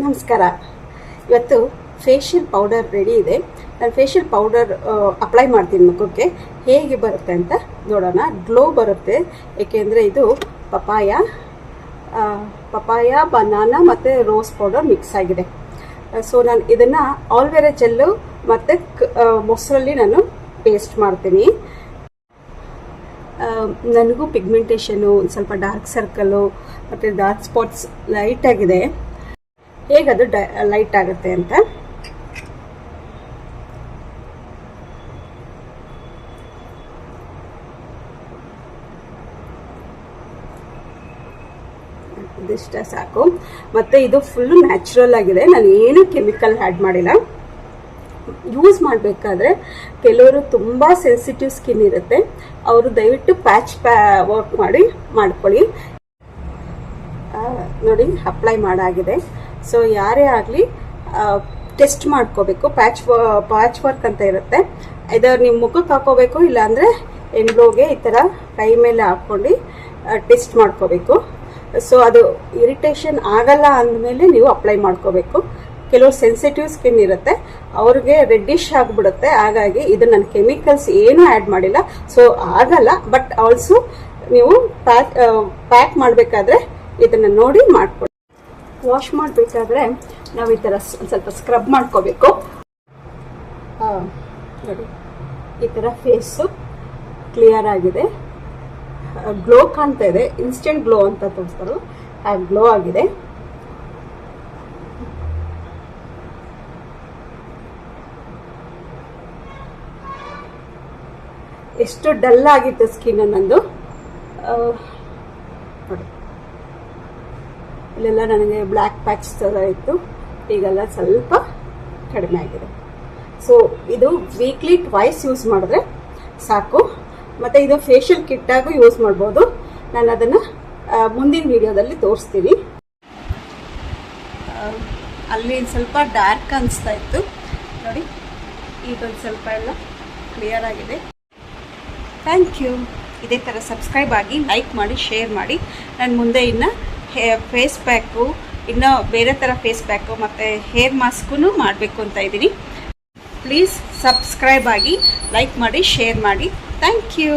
ನಮಸ್ಕಾರ. ಇವತ್ತು facial powder ready ಇದೆ. ನಾನು ಫೇಶಿಯಲ್ ಪೌಡರ್ ಅಪ್ಲೈ ಮಾಡ್ತೀನಿ ಮುಖಕ್ಕೆ. ಹೇಗೆ ಬರುತ್ತೆ ಅಂತ ನೋಡೋಣ. ಗ್ಲೋ ಬರುತ್ತೆ, ಏಕೆಂದರೆ ಇದು ಪಪಾಯ ಬನಾನಾ ಮತ್ತು ರೋಸ್ ಪೌಡರ್ ಮಿಕ್ಸ್ ಆಗಿದೆ. ಸೊ ನಾನು ಇದನ್ನು ಆಲ್ವೆರಾ ಜೆಲ್ಲು ಮತ್ತು ಮೊಸರಲ್ಲಿ ನಾನು ಪೇಸ್ಟ್ ಮಾಡ್ತೀನಿ. ನನಗೂ ಪಿಗ್ಮೆಂಟೇಷನು, ಸ್ವಲ್ಪ ಡಾರ್ಕ್ ಸರ್ಕಲ್ಲು ಮತ್ತು ಡಾರ್ಕ್ ಸ್ಪಾಟ್ಸ್ ಲೈಟ್ ಆಗಿದೆ. ಹೇಗದು ಲೈಟ್ ಆಗುತ್ತೆ ಅಂತ ಇದಿಷ್ಟ ಸಾಕು. ಮತ್ತು ಇದು ಫುಲ್ಲು ನ್ಯಾಚುರಲ್ ಆಗಿದೆ. ನಾನು ಏನು ಕೆಮಿಕಲ್ ಆ್ಯಡ್ ಮಾಡಿಲ್ಲ. ಯೂಸ್ ಮಾಡಬೇಕಾದ್ರೆ ಕೆಲವರು ತುಂಬ ಸೆನ್ಸಿಟಿವ್ ಸ್ಕಿನ್ ಇರುತ್ತೆ, ಅವರು ದಯವಿಟ್ಟು ಪ್ಯಾಚ್ ವರ್ಕ್ ಮಾಡ್ಕೊಳ್ಳಿ. ನೋಡಿ, ಅಪ್ಲೈ ಮಾಡಾಗಿದೆ. ಸೊ ಯಾರೇ ಆಗಲಿ ಟೆಸ್ಟ್ ಮಾಡ್ಕೋಬೇಕು. ಪ್ಯಾಚ್ ವರ್ಕ್ ಅಂತ ಇರುತ್ತೆ. ಇದರ ನಿಮ್ಮ ಮುಖಕ್ಕೆ ಹಾಕೋಬೇಕು, ಇಲ್ಲಾಂದರೆ ಎಂಡ್ಲೋಗೆ ಈ ಥರ ಕೈ ಮೇಲೆ ಹಾಕ್ಕೊಂಡು ಟೆಸ್ಟ್ ಮಾಡ್ಕೋಬೇಕು. ಸೊ ಅದು ಇರಿಟೇಷನ್ ಆಗಲ್ಲ ಅಂದಮೇಲೆ ನೀವು ಅಪ್ಲೈ ಮಾಡ್ಕೋಬೇಕು. ಕೆಲವು ಸೆನ್ಸಿಟಿವ್ ಸ್ಕಿನ್ ಇರುತ್ತೆ, ಅವ್ರಿಗೆ ರೆಡ್ಡಿಶ್ ಆಗಿಬಿಡುತ್ತೆ. ಹಾಗಾಗಿ ಇದು ನಾನು ಕೆಮಿಕಲ್ಸ್ ಏನೂ ಆ್ಯಡ್ ಮಾಡಿಲ್ಲ, ಸೊ ಆಗಲ್ಲ. ಬಟ್ ಆಲ್ಸೋ ನೀವು ಪ್ಯಾಕ್ ಮಾಡಬೇಕಾದ್ರೆ ಇದನ್ನು ನೋಡಿ ಮಾಡ್ಕೊಳ್ಳಿ. ವಾಶ್ ಮಾಡಬೇಕಾದ್ರೆ ನಾವು ಈ ಥರ ಸ್ವಲ್ಪ ಸ್ಕ್ರಬ್ ಮಾಡ್ಕೋಬೇಕು. ನೋಡಿ, ಈ ಥರ ಫೇಸು ಕ್ಲಿಯರ್ ಆಗಿದೆ, ಗ್ಲೋ ಕಾಣ್ತಾ ಇದೆ. ಇನ್ಸ್ಟೆಂಟ್ ಗ್ಲೋ ಅಂತ ತೋರಿಸ್ತಾರೆ, ಆ ಗ್ಲೋ ಆಗಿದೆ. ಎಷ್ಟು ಡಲ್ ಆಗಿತ್ತು ಸ್ಕಿನ್ ನಂದು. ನೋಡಿ, ಇಲ್ಲೆಲ್ಲ ನನಗೆ ಬ್ಲ್ಯಾಕ್ ಪ್ಯಾಚ್ ಥರ ಇತ್ತು, ಈಗೆಲ್ಲ ಸ್ವಲ್ಪ ಕಡಿಮೆ ಆಗಿದೆ. ಸೊ ಇದು ವೀಕ್ಲಿ ಟ್ವೈಸ್ ಯೂಸ್ ಮಾಡಿದ್ರೆ ಸಾಕು. ಮತ್ತು ಇದು ಫೇಶಿಯಲ್ ಕಿಟ್ಟಾಗೂ ಯೂಸ್ ಮಾಡ್ಬೋದು. ನಾನು ಅದನ್ನು ಮುಂದಿನ ವಿಡಿಯೋದಲ್ಲಿ ತೋರಿಸ್ತೀನಿ. ಅಲ್ಲಿ ಸ್ವಲ್ಪ ಡಾರ್ಕ್ ಅನಿಸ್ತಾ ಇತ್ತು, ನೋಡಿ ಈಗೊಂದು ಸ್ವಲ್ಪ ಎಲ್ಲ ಕ್ಲಿಯರ್ ಆಗಿದೆ. Thank you. ಇದೇ ಥರ ಸಬ್ಸ್ಕ್ರೈಬ್ ಆಗಿ, ಲೈಕ್ ಮಾಡಿ, ಶೇರ್ ಮಾಡಿ. ನಾನು ಮುಂದೆ ಇನ್ನು ಫೇಸ್ ಪ್ಯಾಕು, ಇನ್ನೂ ಬೇರೆ ಥರ ಫೇಸ್ ಪ್ಯಾಕು ಮತ್ತು ಹೇರ್ ಮಾಸ್ಕೂ ಮಾಡಬೇಕು ಅಂತ ಇದ್ದೀನಿ. ಪ್ಲೀಸ್ ಸಬ್ಸ್ಕ್ರೈಬ್ ಆಗಿ, ಲೈಕ್ ಮಾಡಿ, ಶೇರ್ ಮಾಡಿ. Thank you.